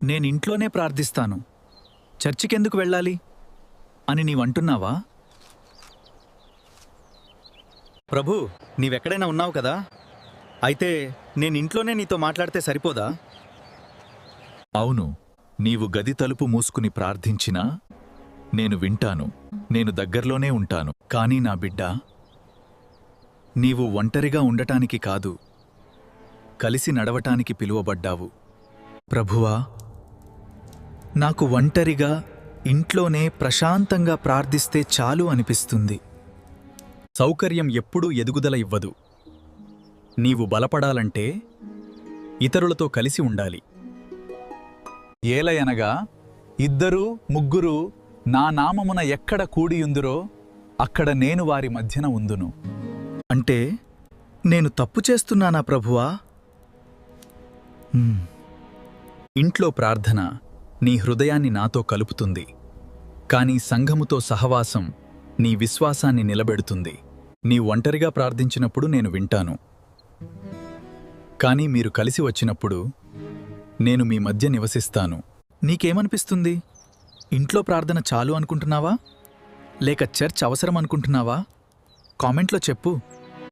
నేనింట్లోనే ప్రార్థిస్తాను, చర్చికెందుకు వెళ్ళాలి అని నీవంటున్నావా? ప్రభూ, నీవెక్కడైనా ఉన్నావు కదా? అయితే నేనింట్లోనే నీతో మాట్లాడితే సరిపోదా? అవును, నీవు గది తలుపు మూసుకుని ప్రార్థించినా నేను వింటాను. నేను దగ్గర్లోనే ఉంటాను. కానీ నా బిడ్డా, నీవు ఒంటరిగా ఉండటానికి కాదు, కలిసి నడవటానికి పిలువబడ్డావు. ప్రభువా, నాకు ఒంటరిగా ఇంట్లోనే ప్రశాంతంగా ప్రార్థిస్తే చాలు అనిపిస్తుంది. సౌకర్యం ఎప్పుడూ ఎదుగుదల ఇవ్వదు. నీవు బలపడాలంటే ఇతరులతో కలిసి ఉండాలి. ఏలయనగా 2, 3 నా నామమున ఎక్కడ కూడియుందురో అక్కడ నేను వారి మధ్యన ఉందును. అంటే నేను తప్పు చేస్తున్నానా ప్రభువా? ఇంట్లో ప్రార్థన నీ హృదయాన్ని నాతో కలుపుతుంది, కానీ సంఘముతో సహవాసం నీ విశ్వాసాన్ని నిలబెడుతుంది. నీ ఒంటరిగా ప్రార్థించినప్పుడు నేను వింటాను, కానీ మీరు కలిసి వచ్చినప్పుడు నేను మీ మధ్య నివసిస్తాను. నీకేమనిపిస్తుంది? ఇంట్లో ప్రార్థన చాలు అనుకుంటున్నావా, లేక చర్చ్ అవసరం అనుకుంటున్నావా? కామెంట్లో చెప్పు.